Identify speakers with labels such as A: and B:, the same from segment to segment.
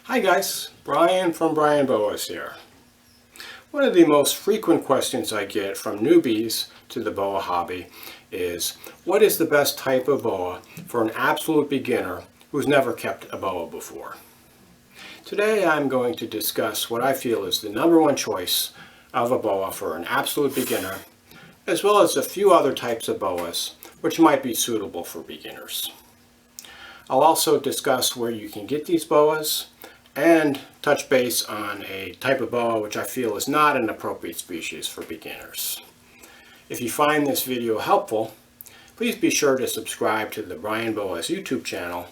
A: Hi guys, Brian from Boas here. One of the most frequent questions I get from newbies to the boa hobby is, what is the best type of boa for an absolute beginner who's never kept a boa before? Today I'm going to discuss what I feel is the #1 choice of a boa for an absolute beginner, as well as a few other types of boas which might be suitable for beginners. I'll also discuss where you can get these boas and touch base on a type of boa which I feel is not an appropriate species for beginners. If you find this video helpful, please be sure to subscribe to the Boas YouTube channel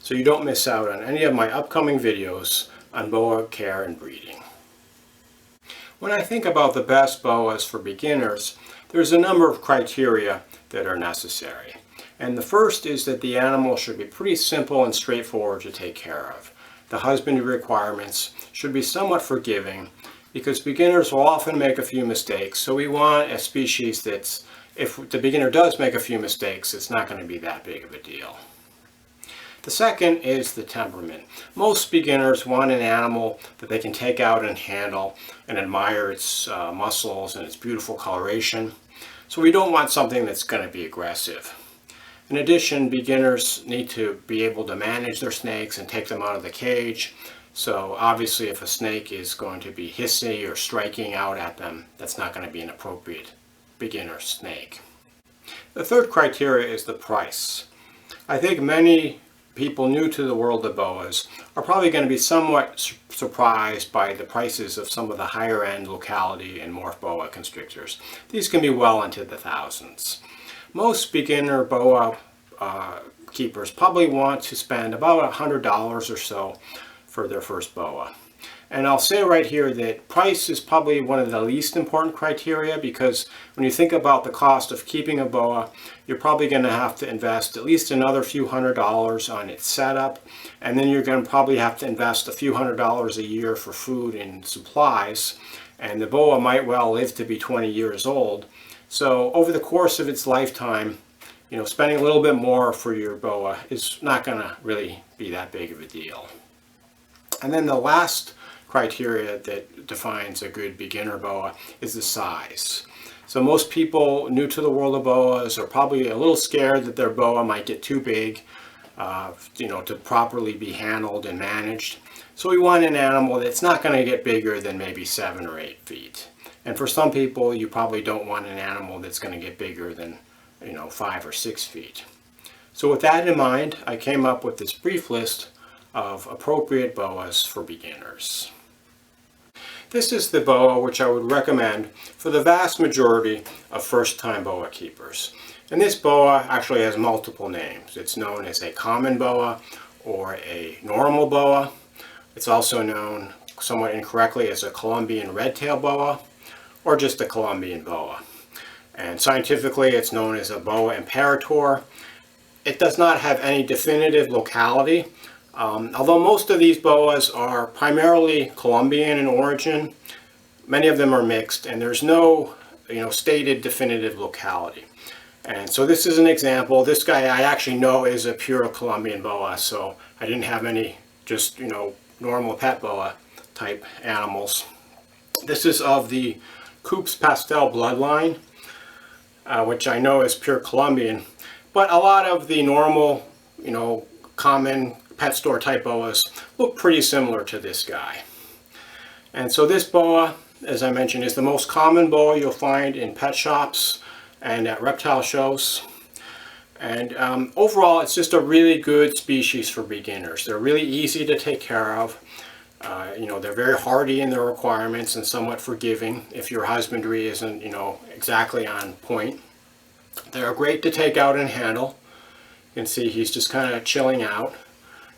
A: so you don't miss out on any of my upcoming videos on boa care and breeding. When I think about the best boas for beginners, there's a number of criteria that are necessary. And the first is that the animal should be pretty simple and straightforward to take care of. The husbandry requirements should be somewhat forgiving because beginners will often make a few mistakes, so we want a species that's, if the beginner does make a few mistakes, it's not going to be that big of a deal. The second is the temperament. Most beginners want an animal that they can take out and handle and admire its muscles and its beautiful coloration, so we don't want something that's going to be aggressive. In addition, beginners need to be able to manage their snakes and take them out of the cage. So obviously if a snake is going to be hissy or striking out at them, that's not going to be an appropriate beginner snake. The third criteria is the price. I think many people new to the world of boas are probably going to be somewhat surprised by the prices of some of the higher end locality and Morph Boa constrictors. These can be well into the thousands. Most beginner boa keepers probably want to spend about $100 or so for their first boa. And I'll say right here that price is probably one of the least important criteria, because when you think about the cost of keeping a boa, you're probably going to have to invest at least another few $100s on its setup, and then you're going to probably have to invest a few $100s a year for food and supplies, and the boa might well live to be 20 years old. So over the course of its lifetime, spending a little bit more for your boa is not going to really be that big of a deal. And then the last criteria that defines a good beginner boa is the size. So most people new to the world of boas are probably a little scared that their boa might get too big, to properly be handled and managed. So we want an animal that's not going to get bigger than maybe 7 or 8 feet. And for some people, you probably don't want an animal that's going to get bigger than, 5 or 6 feet. So with that in mind, I came up with this brief list of appropriate boas for beginners. This is the boa which I would recommend for the vast majority of first-time boa keepers. And this boa actually has multiple names. It's known as a common boa or a normal boa. It's also known somewhat incorrectly as a Colombian Red Tail Boa, or just a Colombian boa. And scientifically it's known as a boa imperator. It does not have any definitive locality, although most of these boas are primarily Colombian in origin. Many of them are mixed, and there's no stated definitive locality. And so this is an example. This guy I actually know is a pure Colombian boa, so I didn't have any just normal pet boa type animals. This is of the Coupe's Pastel bloodline, which I know is pure Colombian, but a lot of the normal, common pet store type boas look pretty similar to this guy. And so this boa, as I mentioned, is the most common boa you'll find in pet shops and at reptile shows. And overall, it's just a really good species for beginners. They're really easy to take care of. They're very hardy in their requirements and somewhat forgiving if your husbandry isn't, exactly on point. They're great to take out and handle. You can see he's just kind of chilling out.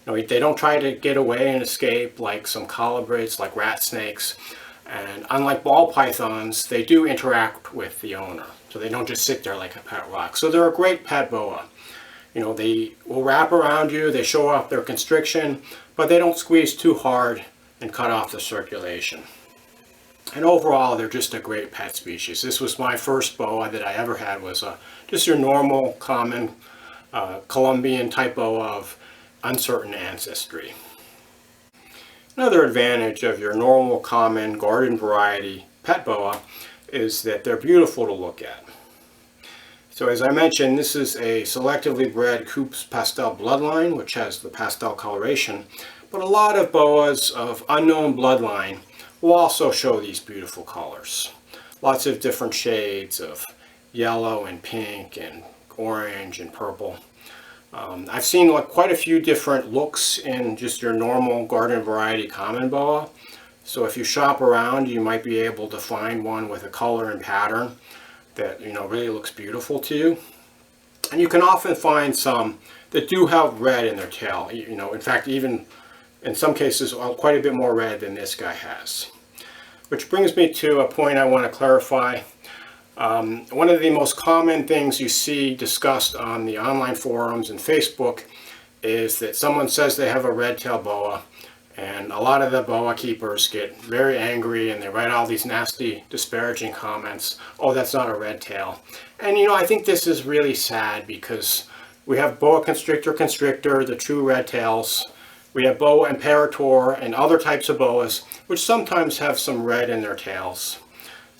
A: They don't try to get away and escape like some colubrids, like rat snakes. And unlike ball pythons, they do interact with the owner. So they don't just sit there like a pet rock. So they're a great pet boa. They will wrap around you, they show off their constriction, but they don't squeeze too hard and cut off the circulation. And overall, they're just a great pet species. This was my first boa that I ever had, was just your normal, common Colombian type boa of uncertain ancestry. Another advantage of your normal common garden variety pet boa is that they're beautiful to look at. So as I mentioned, this is a selectively bred Coops pastel bloodline, which has the pastel coloration, but a lot of boas of unknown bloodline will also show these beautiful colors. Lots of different shades of yellow and pink and orange and purple. I've seen quite a few different looks in just your normal garden variety common boa. So if you shop around, you might be able to find one with a color and pattern that really looks beautiful to you. And you can often find some that do have red in their tail. In fact, even in some cases, quite a bit more red than this guy has. Which brings me to a point I want to clarify. One of the most common things you see discussed on the online forums and Facebook is that someone says they have a red tail boa, and a lot of the boa keepers get very angry and they write all these nasty, disparaging comments. Oh, that's not a red tail. And I think this is really sad because we have boa constrictor, the true red tails. We have boa imperator and other types of boas, which sometimes have some red in their tails.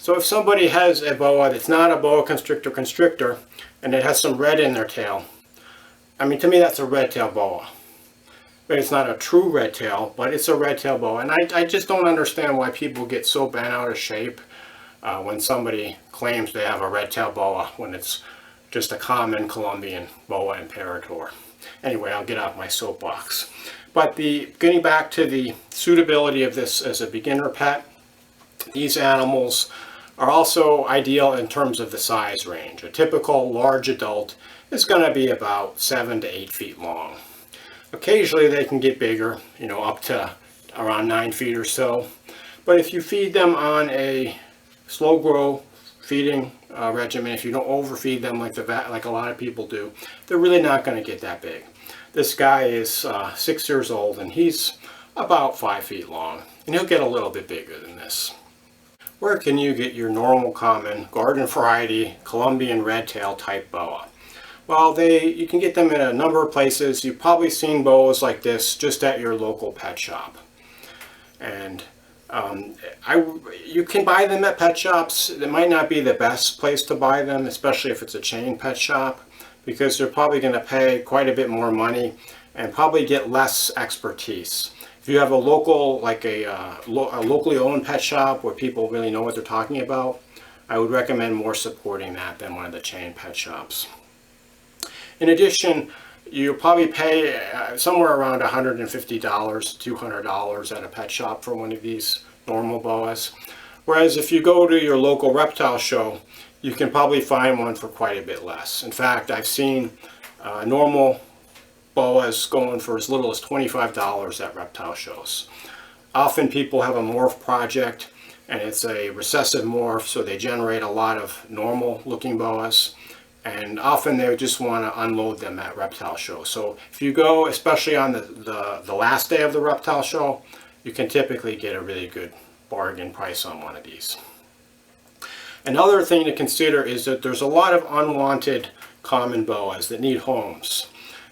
A: So if somebody has a boa that's not a boa constrictor and it has some red in their tail, to me that's a red tail boa. But it's not a true red tail, but it's a red tail boa. And I just don't understand why people get so bent out of shape when somebody claims they have a red tail boa when it's just a common Colombian boa imperator. Anyway, I'll get off my soapbox. But getting back to the suitability of this as a beginner pet, these animals are also ideal in terms of the size range. A typical large adult is going to be about 7 to 8 feet long. Occasionally they can get bigger, up to around 9 feet or so. But if you feed them on a slow grow feeding regimen, if you don't overfeed them like a lot of people do, they're really not going to get that big. This guy is 6 years old and he's about 5 feet long, and he'll get a little bit bigger than this. Where can you get your normal common garden variety Colombian red tail type boa? Well, you can get them in a number of places. You've probably seen boas like this just at your local pet shop. And you can buy them at pet shops. It might not be the best place to buy them, especially if it's a chain pet shop, because they're probably going to pay quite a bit more money and probably get less expertise. If you have a local, like a locally owned pet shop where people really know what they're talking about, I would recommend more supporting that than one of the chain pet shops. In addition, you'll probably pay somewhere around $150 to $200 at a pet shop for one of these normal boas. Whereas if you go to your local reptile show, you can probably find one for quite a bit less. In fact, I've seen normal boas going for as little as $25 at reptile shows. Often people have a morph project and it's a recessive morph, so they generate a lot of normal looking boas, and often they just want to unload them at reptile show. So if you go, especially on the last day of the reptile show, you can typically get a really good bargain price on one of these. Another thing to consider is that there's a lot of unwanted common boas that need homes.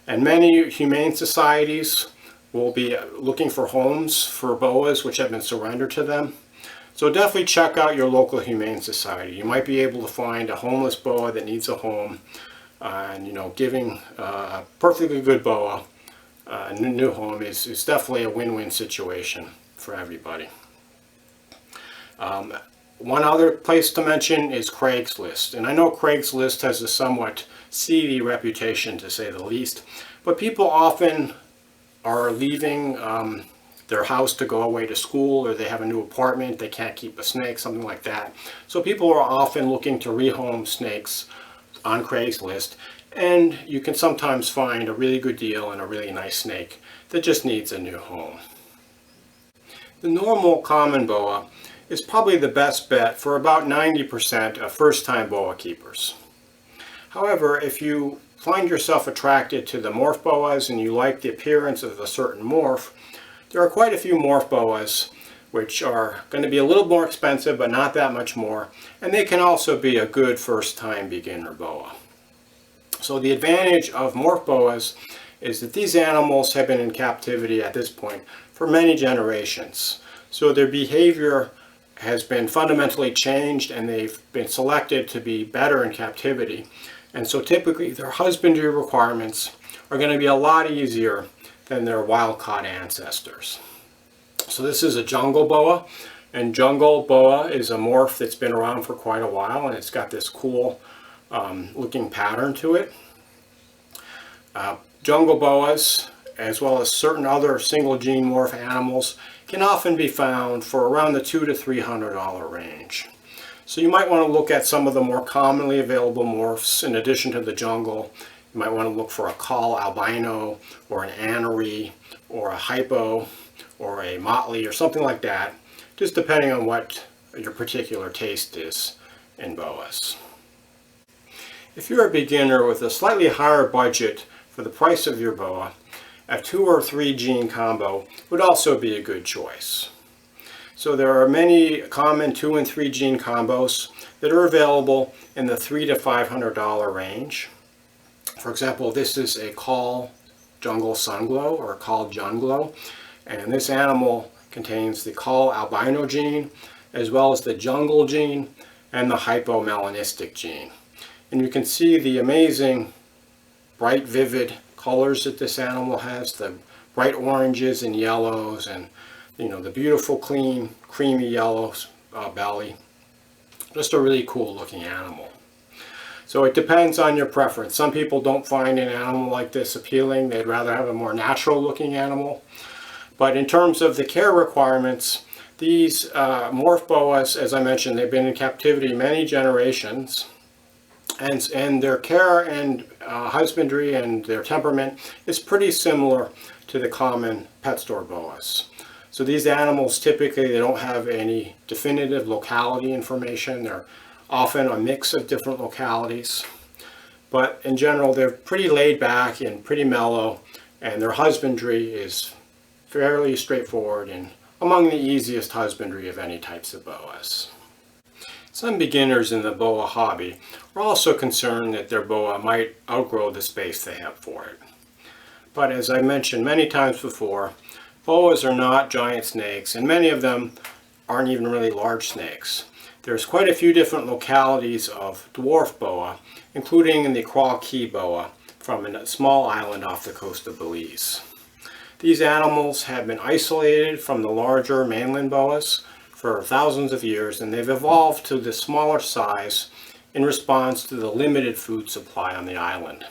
A: And many humane societies will be looking for homes for boas which have been surrendered to them. So definitely check out your local humane society. You might be able to find a homeless boa that needs a home, and giving a perfectly good boa a new home is definitely a win-win situation for everybody. One other place to mention is Craigslist. And I know Craigslist has a somewhat seedy reputation, to say the least, but people often are leaving their house to go away to school, or they have a new apartment, they can't keep a snake, something like that. So people are often looking to rehome snakes on Craigslist, and you can sometimes find a really good deal on a really nice snake that just needs a new home. The normal common boa is probably the best bet for about 90% of first-time boa keepers. However, if you find yourself attracted to the morph boas and you like the appearance of a certain morph, there are quite a few morph boas which are going to be a little more expensive, but not that much more, and they can also be a good first-time beginner boa. So the advantage of morph boas is that these animals have been in captivity at this point for many generations. So their behavior has been fundamentally changed, and they've been selected to be better in captivity. And so typically their husbandry requirements are going to be a lot easier than their wild-caught ancestors. So this is a jungle boa, and jungle boa is a morph that's been around for quite a while, and it's got this cool looking pattern to it. Jungle boas, as well as certain other single gene morph animals, can often be found for around the $200 to $300 range. So you might want to look at some of the more commonly available morphs in addition to the jungle. You might want to look for a call albino, or an anery, or a hypo, or a motley, or something like that, just depending on what your particular taste is in boas. If you're a beginner with a slightly higher budget for the price of your boa, a 2 or 3 gene combo would also be a good choice. So there are many common 2 and 3 gene combos that are available in the $300 to $500 range. For example, this is a call jungle sunglow, or a call junglow, and this animal contains the call albino gene, as well as the jungle gene and the hypomelanistic gene. And you can see the amazing bright, vivid colors that this animal has, the bright oranges and yellows, and the beautiful, clean, creamy yellow belly. Just a really cool looking animal. So it depends on your preference. Some people don't find an animal like this appealing. They'd rather have a more natural looking animal. But in terms of the care requirements, these morph boas, as I mentioned, they've been in captivity many generations. And their care and husbandry and their temperament is pretty similar to the common pet store boas. So these animals typically, they don't have any definitive locality information. They're often a mix of different localities. But in general, they're pretty laid back and pretty mellow, and their husbandry is fairly straightforward and among the easiest husbandry of any types of boas. Some beginners in the boa hobby are also concerned that their boa might outgrow the space they have for it. But as I mentioned many times before, boas are not giant snakes, and many of them aren't even really large snakes. There's quite a few different localities of dwarf boa, including the Crawl Key boa from a small island off the coast of Belize. These animals have been isolated from the larger mainland boas for thousands of years, and they've evolved to the smaller size in response to the limited food supply on the island.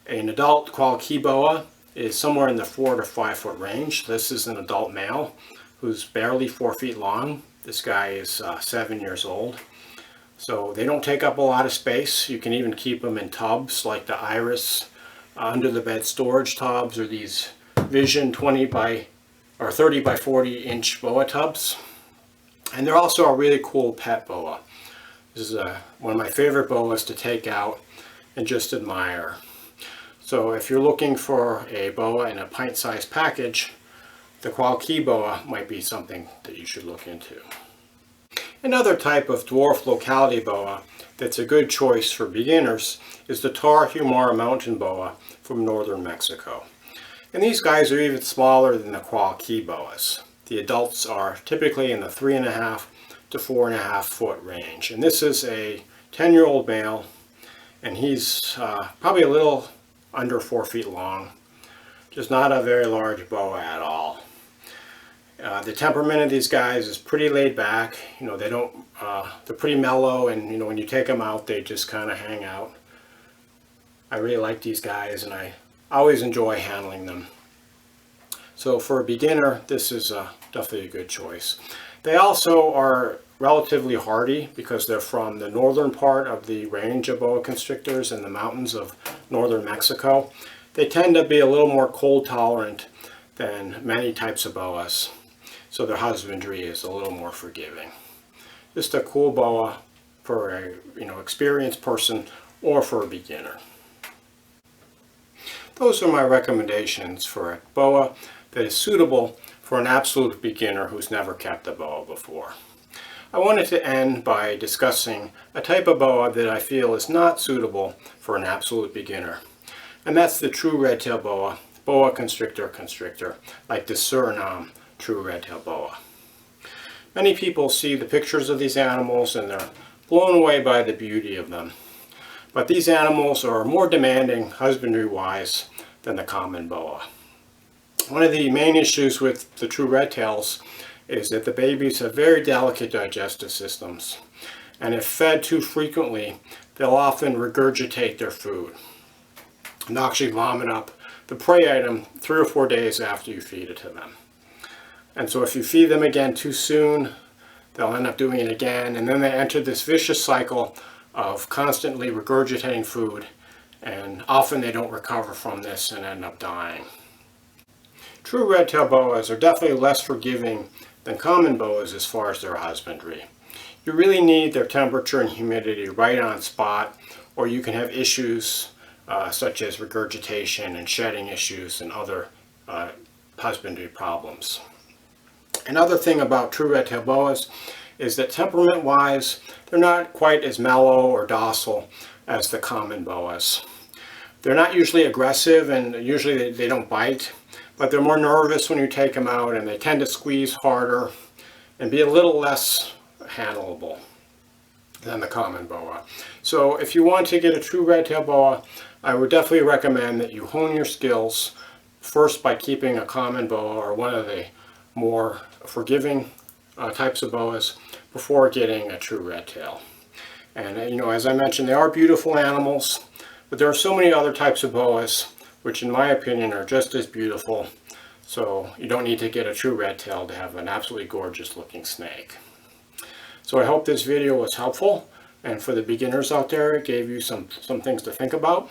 A: An adult Crawl Key boa is somewhere in the 4 to 5 foot range. This is an adult male who's barely 4 feet long. This guy is 7 years old. So they don't take up a lot of space. You can even keep them in tubs like the Iris under the bed storage tubs, or these Vision 30 by 40 inch boa tubs. And they're also a really cool pet boa. This is one of my favorite boas to take out and just admire. So if you're looking for a boa in a pint-sized package, the Crawl Key boa might be something that you should look into. Another type of dwarf locality boa that's a good choice for beginners is the Tarahumara mountain boa from northern Mexico. And these guys are even smaller than the Crawl Key boas. The adults are typically in the 3.5 to 4.5 foot range. And this is a 10-year-old male, and he's probably a little under 4 feet long. Just not a very large boa at all. The temperament of these guys is pretty laid back. They're pretty mellow, and when you take them out, they just kind of hang out. I really like these guys, and I always enjoy handling them. So for a beginner, this is definitely a good choice. They also are relatively hardy because they're from the northern part of the range of boa constrictors in the mountains of northern Mexico. They tend to be a little more cold tolerant than many types of boas, so their husbandry is a little more forgiving. Just a cool boa for a experienced person or for a beginner. Those are my recommendations for a boa that is suitable for an absolute beginner who's never kept a boa before. I wanted to end by discussing a type of boa that I feel is not suitable for an absolute beginner. and that's the true Red Tail Boa, Boa constrictor, like the Suriname true Red Tail Boa. Many people see the pictures of these animals and they're blown away by the beauty of them. But these animals are more demanding husbandry-wise than the common boa. One of the main issues with the true red tails is that the babies have very delicate digestive systems, and if fed too frequently, they'll often regurgitate their food and actually vomit up the prey item 3 or 4 days after you feed it to them. And so if you feed them again too soon, they'll end up doing it again, and then they enter this vicious cycle of constantly regurgitating food, and often they don't recover from this and end up dying. True red tail boas are definitely less forgiving than common boas as far as their husbandry. You really need their temperature and humidity right on spot, or you can have issues such as regurgitation and shedding issues and other husbandry problems. Another thing about true red tail boas is that temperament-wise, they're not quite as mellow or docile as the common boas. They're not usually aggressive, and usually they don't bite, but they're more nervous when you take them out, and they tend to squeeze harder and be a little less handleable than the common boa. So if you want to get a true red tail boa, I would definitely recommend that you hone your skills first by keeping a common boa or one of the more forgiving types of boas before getting a true red tail. And you know, as I mentioned, they are beautiful animals, but there are so many other types of boas which in my opinion are just as beautiful, so you don't need to get a true red tail to have an absolutely gorgeous looking snake. So I hope this video was helpful, and for the beginners out there, it gave you some things to think about.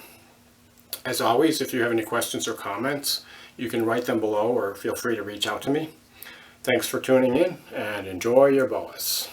A: As always, if you have any questions or comments, you can write them below or feel free to reach out to me. Thanks for tuning in, and enjoy your boas.